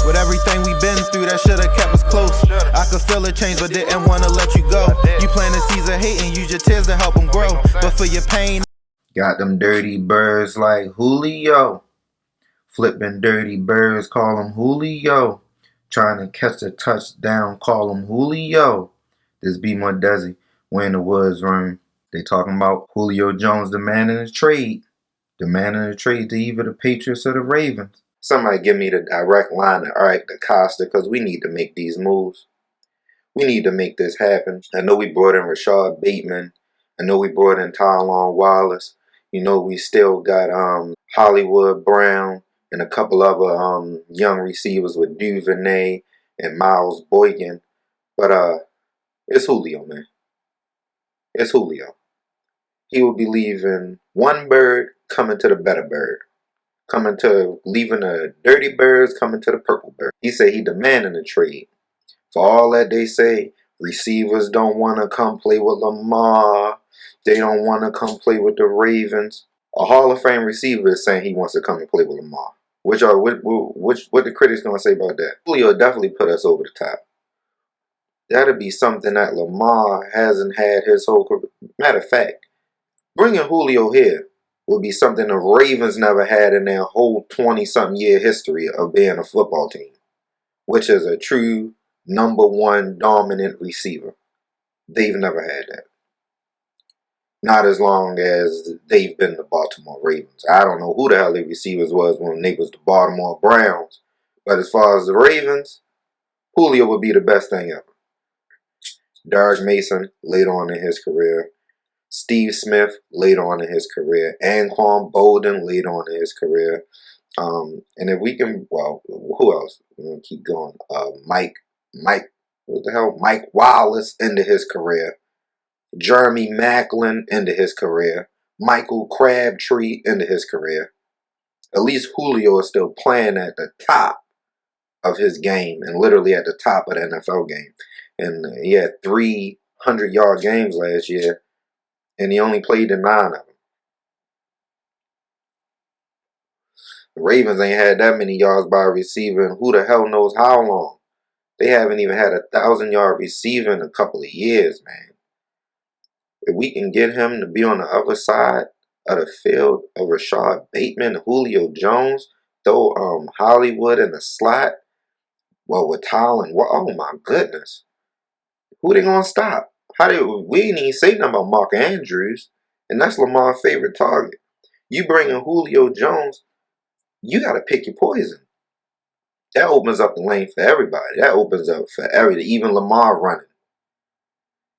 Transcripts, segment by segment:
With everything we been through, that shoulda kept us close. I could feel a change, but didn't wanna let you go. You planted seeds of hate and use your tears to help them grow. But for your pain, got them dirty birds like Julio. Flipping dirty birds, call him Julio. Trying to catch a touchdown, call him Julio. This be more Desi, we in the woods room. They talking about Julio Jones demanding a trade. Demanding a trade to either the Patriots or the Ravens. Somebody give me the direct line to Eric DeCosta, because we need to make these moves. We need to make this happen. I know we brought in Rashad Bateman. I know we brought in Tylan Wallace. You know, we still got Hollywood Brown and a couple other young receivers with Duvernay and Miles Boykin. But it's Julio, man. It's Julio. He will be leaving one bird, coming to the better bird. Leaving the dirty birds, coming to the purple bird. He said he demanding a trade. For all that they say, receivers don't want to come play with Lamar. They don't want to come play with the Ravens. A Hall of Fame receiver is saying he wants to come and play with Lamar. What the critics gonna say about that? Julio definitely put us over the top. That'll be something that Lamar hasn't had his whole career. Matter of fact, bringing Julio here would be something the Ravens never had in their whole 20-something year history of being a football team, which is a true #1 dominant receiver. They've never had that. Not as long as they've been the Baltimore Ravens. I don't know who the hell the receivers was when they was the Baltimore Browns. But as far as the Ravens, Julio would be the best thing ever. Derrick Mason, later on in his career. Steve Smith, later on in his career. Anquan Bolden, later on in his career. And if we can, well, who else? We're going to keep going. Mike, what the hell? Mike Wallace into his career. Jeremy Maclin into his career. Michael Crabtree into his career. At least Julio is still playing at the top of his game and literally at the top of the NFL game. And he had 300-yard games last year, and he only played in 9 of them. The Ravens ain't had that many yards by receiver, and who the hell knows how long. They haven't even had a 1,000-yard receiver in a couple of years, man. If we can get him to be on the other side of the field of Rashad Bateman, Julio Jones, throw Hollywood in the slot, well, with Tylan, oh my goodness. Who they gonna stop? We didn't even say nothing about Mark Andrews, and that's Lamar's favorite target. You bring in Julio Jones, you gotta pick your poison. That opens up the lane for everybody. That opens up for everybody, even Lamar running.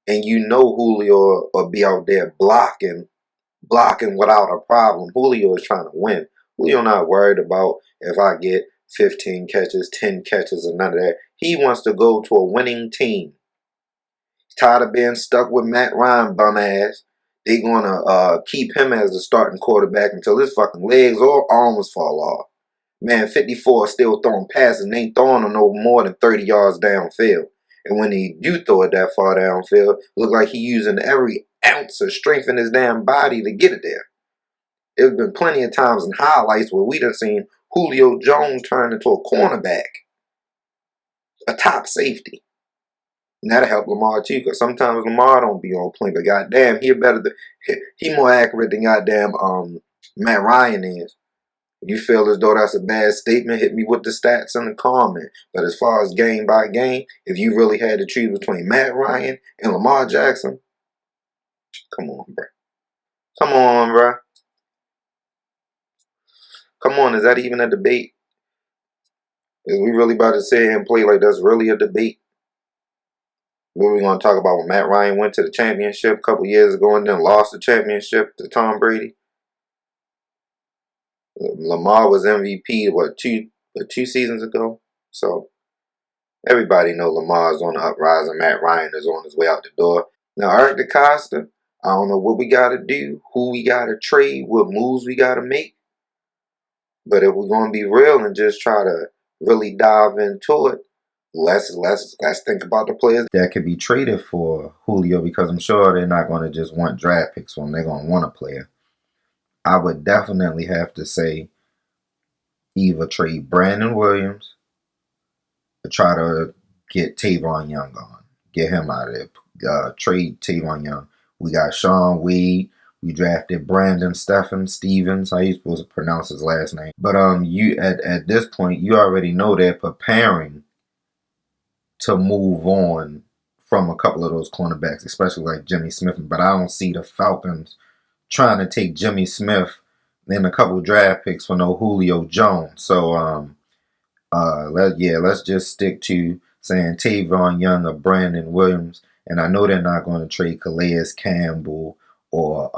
And you know Julio will be out there blocking without a problem. Julio is trying to win. Julio not worried about if I get 15 catches, 10 catches, or none of that. He wants to go to a winning team. He's tired of being stuck with Matt Ryan bum ass. They gonna keep him as the starting quarterback until his fucking legs or arms fall off. Man, 54 is still throwing passes and ain't throwing them no more than 30 yards downfield. And when he do throw it that far downfield, look like he using every ounce of strength in his damn body to get it there. There's been plenty of times in highlights where we done seen Julio Jones turn into a cornerback, a top safety. And that'll help Lamar too, because sometimes Lamar don't be on point, but goddamn, he more accurate than goddamn Matt Ryan is. You feel as though that's a bad statement, hit me with the stats in the comment. But as far as game by game, if you really had to choose between Matt Ryan and Lamar Jackson, come on, bro. Come on, bro. Come on, is that even a debate? Is we really about to sit here and play like that's really a debate? What are we going to talk about when Matt Ryan went to the championship a couple years ago and then lost the championship to Tom Brady? Lamar was MVP, two seasons ago? So, everybody know Lamar's on the uprise and Matt Ryan is on his way out the door. Now, Eric DeCosta, I don't know what we got to do, who we got to trade, what moves we got to make. But if we're going to be real and just try to really dive into it, let's think about the players that could be traded for Julio, because I'm sure they're not going to just want draft picks from him. They're going to want a player. I would definitely have to say either trade Brandon Williams to try to get Tavon Young on. Get him out of there. Trade Tavon Young. We got Sean Wade. We drafted Brandon Stevens. How you supposed to pronounce his last name? But you at this point, you already know they're preparing to move on from a couple of those cornerbacks, especially like Jimmy Smith. But I don't see the Falcons trying to take Jimmy Smith and a couple of draft picks for no Julio Jones. So let's just stick to saying Tavon Young or Brandon Williams. And I know they're not going to trade Calais Campbell or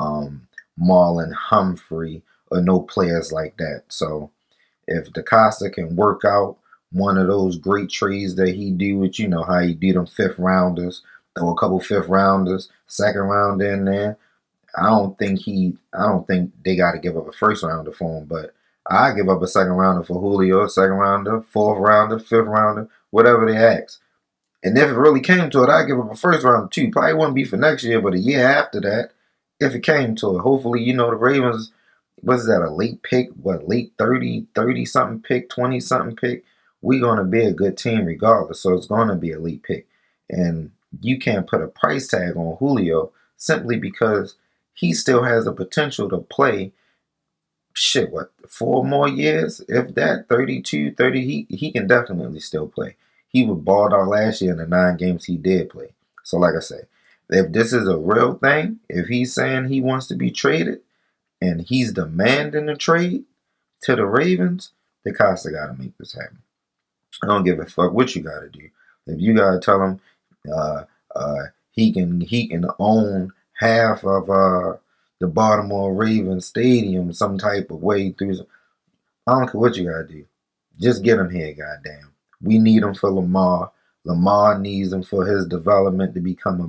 Marlon Humphrey or no players like that. So if DeCosta can work out one of those great trades that he do with, you know, how he do them 5th rounders, or a couple 5th rounders, 2nd rounder in there, I don't think they got to give up a 1st rounder for him, but I give up a 2nd rounder for Julio, a 2nd rounder, 4th rounder, 5th rounder, whatever they ask. And if it really came to it, I'd give up a 1st rounder too. Probably wouldn't be for next year, but a year after that, if it came to it. Hopefully, you know, the Ravens, what's that, a late pick? What, late 30-something pick, 20-something pick? We're going to be a good team regardless, so it's going to be a late pick. And you can't put a price tag on Julio simply because he still has the potential to play, 4 more years? If that, 32, 30, he can definitely still play. He was balled out last year in the 9 games he did play. So like I say, if this is a real thing, if he's saying he wants to be traded and he's demanding a trade to the Ravens, DeCosta got to make this happen. I don't give a fuck what you got to do. If you got to tell him he can own half of the Baltimore Ravens stadium some type of way through. I don't care what you got to do. Just get him here, goddamn. We need him for Lamar. Lamar needs him for his development to become a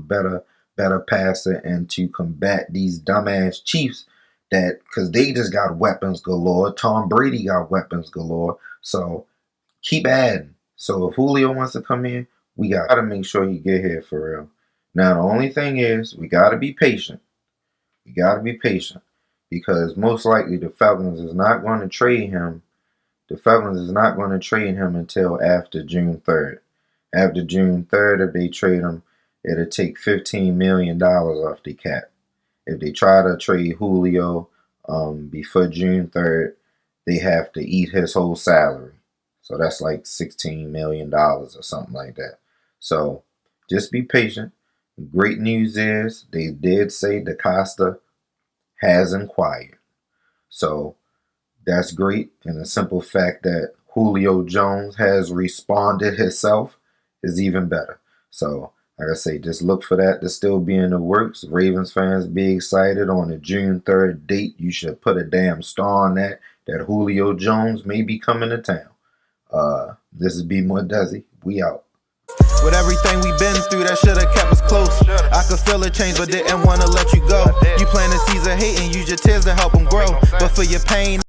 better passer and to combat these dumbass Chiefs because they just got weapons galore. Tom Brady got weapons galore. So keep adding. So if Julio wants to come in, we got to make sure you get here for real. Now, the only thing is we got to be patient. We got to be patient because most likely the Falcons is not going to trade him. The Falcons is not going to trade him until after June 3rd. After June 3rd, if they trade him, it'll take $15 million off the cap. If they try to trade Julio before June 3rd, they have to eat his whole salary. So that's like $16 million or something like that. So just be patient. The great news is they did say DeCosta has inquired. So that's great. And the simple fact that Julio Jones has responded himself is even better. So, like I say, just look for that to still be in the works. Ravens fans, be excited on the June 3rd date. You should put a damn star on that Julio Jones may be coming to town. This is B More Desi. We out. With everything we've been through, that should've kept us close. I could feel a change, but didn't wanna let you go. You planted seeds of hate and use your tears to help them grow. But for your pain